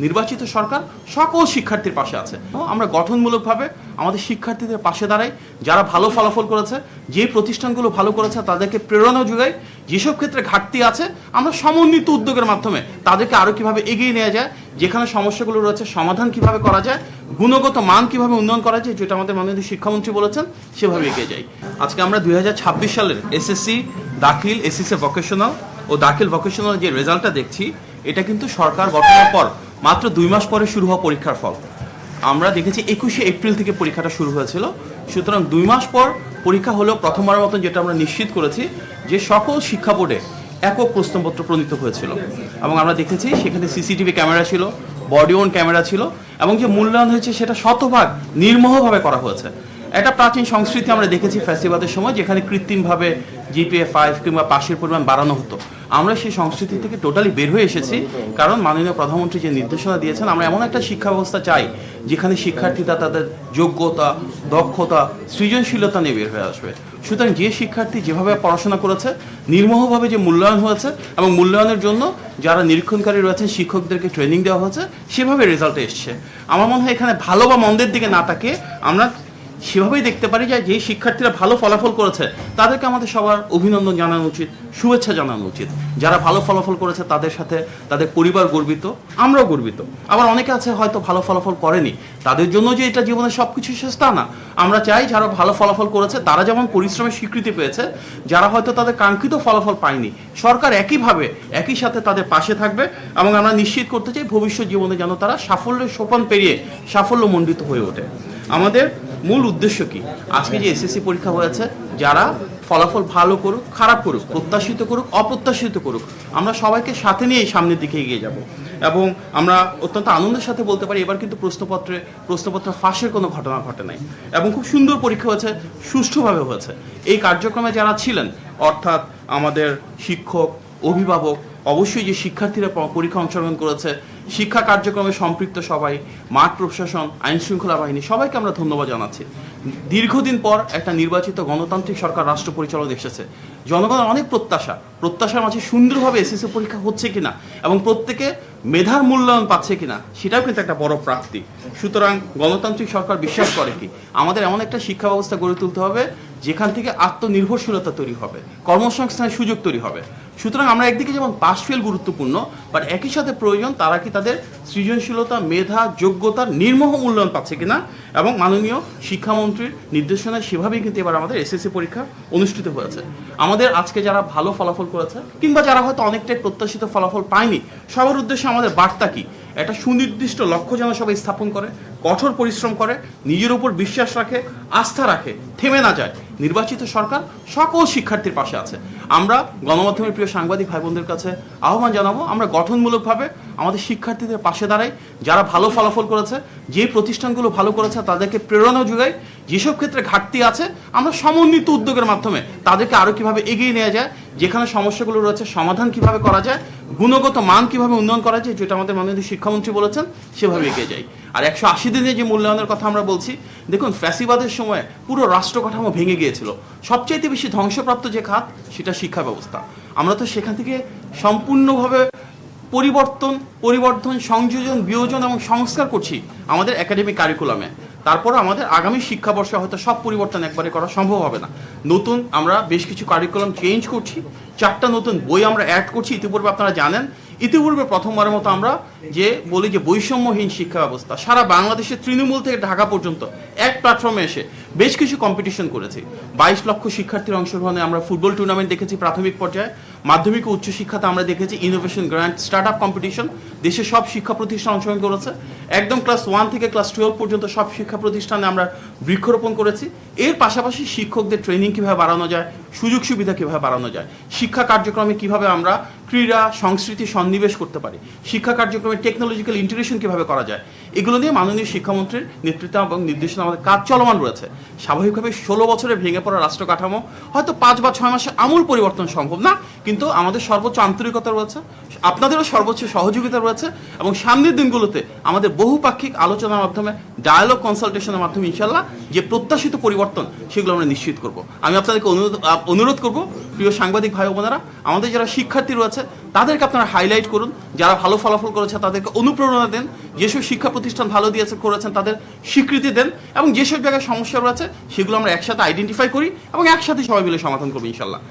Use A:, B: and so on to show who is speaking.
A: নির্বাচিত সরকার সকল শিক্ষার্থীর পাশে আছে। আমরা গঠনমূলকভাবে আমাদের শিক্ষার্থীদের পাশে দাঁড়াই, যারা ভালো ফলাফল করেছে, যে প্রতিষ্ঠানগুলো ভালো করেছে তাদেরকে প্রেরণা যোগাই। যেসব ক্ষেত্রে ঘাটতি আছে আমরা সমন্বিত উদ্যোগের মাধ্যমে তাদেরকে আরও কীভাবে এগিয়ে নেওয়া যায়, যেখানে সমস্যাগুলো রয়েছে সমাধান কিভাবে করা যায়, গুণগত মান কিভাবে উন্নয়ন করা যায়, যেটা আমাদের মাননীয় শিক্ষামন্ত্রী বলেছেন, সেভাবে এগিয়ে যাই। আজকে আমরা 2026 সালের এসএসসি দাখিল, এসএসসি ভোকেশনাল ও দাখিল ভোকেশনাল যে রেজাল্টটা দেখছি, এটা কিন্তু সরকার গঠনের পর মাত্র 2 মাস পরে শুরু হওয়া পরীক্ষার ফল। আমরা দেখেছি 21শে এপ্রিল থেকে পরীক্ষাটা শুরু হয়েছিল। সুতরাং 2 মাস পর পরীক্ষা হলেও প্রথমবারের মতন যেটা আমরা নিশ্চিত করেছি যে সকল শিক্ষা বোর্ডে একক প্রশ্নপত্র প্রণীত হয়েছিল, এবং আমরা দেখেছি সেখানে সিসিটিভি ক্যামেরা ছিল, বডি ওন ক্যামেরা ছিল, এবং যে মূল্যায়ন হয়েছে সেটা শতভাগ নির্মোহভাবে করা হয়েছে। একটা প্রাচীন সংস্কৃতি আমরা দেখেছি ফ্যাসিবাদের সময়, যেখানে কৃত্রিমভাবে জিপিএ 5 কিংবা পাশের পরিমাণ বাড়ানো হতো। আমরা সেই সংস্কৃতি থেকে টোটালি বের হয়ে এসেছি, কারণ মাননীয় প্রধানমন্ত্রী যে নির্দেশনা দিয়েছেন, আমরা এমন একটা শিক্ষা ব্যবস্থা চাই যেখানে শিক্ষার্থীরা তাদের যোগ্যতা, দক্ষতা, সৃজনশীলতা নিয়ে বের হয়ে আসবে। সুতরাং যে শিক্ষার্থী যেভাবে পড়াশোনা করেছে, নির্মোহভাবে যে মূল্যায়ন হয়েছে, এবং মূল্যায়নের জন্য যারা নিরীক্ষণকারী রয়েছেন শিক্ষকদেরকে ট্রেনিং দেওয়া হয়েছে, সেভাবে রেজাল্টে এসছে। আমার মনে হয় এখানে ভালো বা মন্দের দিকে না তাকিয়ে আমরা সেভাবেই দেখতে পারি যে যে শিক্ষার্থীরা ভালো ফলাফল করেছে তাদেরকে আমাদের সবার অভিনন্দন জানানো উচিত, শুভেচ্ছা জানানো উচিত। যারা ভালো ফলাফল করেছে তাদের সাথে তাদের পরিবার গর্বিত, আমরাও গর্বিত। আবার অনেকে আছে হয়তো ভালো ফলাফল করেনি, তাদের জন্য যে এটা জীবনে সব কিছু শেষ তা না। আমরা চাই যারা ভালো ফলাফল করেছে তারা যেমন পরিশ্রমের স্বীকৃতি পেয়েছে, যারা হয়তো তাদের কাঙ্ক্ষিত ফলাফল পায়নি, সরকার একইভাবে একই সাথে তাদের পাশে থাকবে, এবং আমরা নিশ্চিত করতে চাই ভবিষ্যৎ জীবনে যেন তারা সাফল্যের সোপান পেরিয়ে সাফল্যমণ্ডিত হয়ে ওঠে। আমাদের মূল উদ্দেশ্য কি? আজকে যে এসএসসি পরীক্ষা হয়েছে, যারা ফলাফল ভালো করুক, খারাপ করুক, প্রত্যাশিত করুক, অপ্রত্যাশিত করুক, আমরা সবাইকে সাথে নিয়ে সামনের দিকে এগিয়ে যাব। এবং আমরা অত্যন্ত আনন্দের সাথে বলতে পারি এবার কিন্তু প্রশ্নপত্র ফাঁসের কোনো ঘটনা ঘটে নাই, এবং খুব সুন্দর পরীক্ষা হয়েছে, সুষ্ঠুভাবে হয়েছে। এই কার্যক্রমে যারা ছিলেন, অর্থাৎ আমাদের শিক্ষক, অভিভাবক, অবশ্যই যে শিক্ষার্থীরা পরীক্ষা অংশগ্রহণ করেছে, শিক্ষা কার্যক্রমে সম্পৃক্ত সবাই, মাঠ প্রশাসন, আইন শৃঙ্খলা বাহিনী, সবাইকে আমরা ধন্যবাদ জানাচ্ছি। দীর্ঘদিন পর একটা নির্বাচিত গণতান্ত্রিক সরকার রাষ্ট্র পরিচালক এসেছে। জনগণের অনেক প্রত্যাশার মাঝে সুন্দরভাবে এসএসসি পরীক্ষা হচ্ছে কিনা এবং প্রত্যেকে মেধার মূল্যায়ন পাচ্ছে কিনা, সেটাও কিন্তু একটা বড় প্রাপ্তি। সুতরাং গণতান্ত্রিক সরকার বিশ্বাস করে কি আমাদের এমন একটা শিক্ষা ব্যবস্থা গড়ে তুলতে হবে যেখান থেকে আত্মনির্ভরশীলতা তৈরি হবে, কর্মসংস্থানের সুযোগ তৈরি হবে। সুতরাং আমরা একদিকে যেমন পাস ফেল গুরুত্বপূর্ণ, বাট একই সাথে প্রয়োজন তারা কি তাদের সৃজনশীলতা, মেধা, যোগ্যতার নির্মোহ মূল্যায়ন পাচ্ছে কিনা, এবং মাননীয় শিক্ষামন্ত্রীর নির্দেশনায় সেভাবেই কিন্তু এবার আমাদের এসএসসি পরীক্ষা অনুষ্ঠিত হয়েছে। আমাদের আজকে যারা ভালো ফলাফল করেছে কিংবা যারা হয়তো অনেকটাই প্রত্যাশিত ফলাফল পায়নি, সবার উদ্দেশ্যে আমাদের বার্তা কি? একটা সুনির্দিষ্ট লক্ষ্য যেন সবাই স্থাপন করে, কঠোর পরিশ্রম করে, নিজের উপর বিশ্বাস রাখে, আস্থা রাখে, থেমে না যায়। নির্বাচিত সরকার সকল শিক্ষার্থীর পাশে আছে। আমরা গণমাধ্যমের প্রিয় সাংবাদিক ভাই বোনদের কাছে আহ্বান জানাবো, আমরা গঠনমূলকভাবে আমাদের শিক্ষার্থীদের পাশে দাঁড়াই, যারা ভালো ফলাফল করেছে, যে প্রতিষ্ঠানগুলো ভালো করেছে তাদেরকে প্রেরণা যোগাই। যেসব ক্ষেত্রে ঘাটতি আছে আমরা সমন্বিত উদ্যোগের মাধ্যমে তাদেরকে আরও কীভাবে এগিয়ে নেওয়া যায়, যেখানে সমস্যাগুলো রয়েছে সমাধান কিভাবে করা যায়, গুণগত মান কিভাবে উন্নয়ন করা যায়, যেটা আমাদের মাননীয় শিক্ষামন্ত্রী বলেছেন, সেভাবে এগিয়ে যাই। আর 180 দিনের যে মূল্যায়নের কথা আমরা বলছি, দেখুন ফ্যাসিবাদের সময় পুরো রাষ্ট্র কাঠামো ভেঙে গিয়েছিল। সবচাইতে বেশি ধ্বংসপ্রাপ্ত যে খাত সেটা শিক্ষা ব্যবস্থা। আমরা তো সেখান থেকে সম্পূর্ণভাবে পরিবর্তন, সংযোজন, বিয়োজন এবং সংস্কার করছি আমাদের একাডেমিক কারিকুলামে। তারপর আমাদের আগামী শিক্ষাবর্ষে হয়তো সব পরিবর্তন একবারে করা সম্ভব হবে না। নতুন আমরা বেশ কিছু কারিকুলাম চেঞ্জ করছি, 4টা নতুন বই আমরা অ্যাড করছি। ইতিপূর্বে আপনারা জানেন, ইতিপূর্বে প্রথমবারের মতো আমরা যে বলি যে বৈষম্যহীন শিক্ষা ব্যবস্থা, সারা বাংলাদেশের তৃণমূল থেকে ঢাকা পর্যন্ত এক প্ল্যাটফর্মে এসে বেশ কিছু কম্পিটিশন করেছি। 22 লক্ষ শিক্ষার্থীর অংশগ্রহণে আমরা ফুটবল টুর্নামেন্ট দেখেছি প্রাথমিক পর্যায়ে। মাধ্যমিক ও উচ্চশিক্ষাতে আমরা দেখেছি innovation grand, start up competition. দেশের সব শিক্ষা প্রতিষ্ঠান অংশগ্রহণ করেছে। একদম ক্লাস 1 থেকে ক্লাস 12 পর্যন্ত সব শিক্ষা প্রতিষ্ঠানে আমরা বৃক্ষরোপণ করেছি। এর পাশাপাশি শিক্ষকদের ট্রেনিং কীভাবে বাড়ানো যায়, সুযোগ সুবিধা কীভাবে বাড়ানো যায়, শিক্ষা কার্যক্রমে কীভাবে আমরা ক্রীড়া সংস্কৃতি সন্নিবেশ করতে পারি, শিক্ষা কার্যক্রমে টেকনোলজিক্যাল ইন্টিগ্রেশন কীভাবে করা যায়, এগুলো নিয়ে মাননীয় শিক্ষামন্ত্রীর নেতৃত্ব এবং নির্দেশনা আমাদের কাজ চলমান রয়েছে। স্বাভাবিকভাবে 16 বছরে ভেঙে পড়া রাষ্ট্র কাঠামো হয়তো 5 বা 6 মাসে আমূল পরিবর্তন সম্ভব না, কিন্তু কিন্তু আমাদের সর্বোচ্চ আন্তরিকতা রয়েছে, আপনাদেরও সর্বোচ্চ সহযোগিতা রয়েছে এবং সামনের দিনগুলোতে আমাদের বহুপাক্ষিক আলোচনার মাধ্যমে ডায়ালগ কনসালটেশনের মাধ্যমে ইনশাল্লাহ যে প্রত্যাশিত পরিবর্তন সেগুলো আমরা নিশ্চিত করব। আমি আপনাদেরকে অনুরোধ করব, প্রিয় সাংবাদিক ভাই বোনেরা, আমাদের যারা শিক্ষার্থী রয়েছে তাদেরকে আপনারা হাইলাইট করুন, যারা ভালো ফলাফল করেছে তাদেরকে অনুপ্রেরণা দেন, যেসব শিক্ষা প্রতিষ্ঠান ভালো করেছেন তাদের স্বীকৃতি দেন এবং যেসব জায়গায় সমস্যা রয়েছে সেগুলো আমরা একসাথে আইডেন্টিফাই করি এবং একসাথে সবাই মিলে সমাধান করবো ইনশাল্লাহ।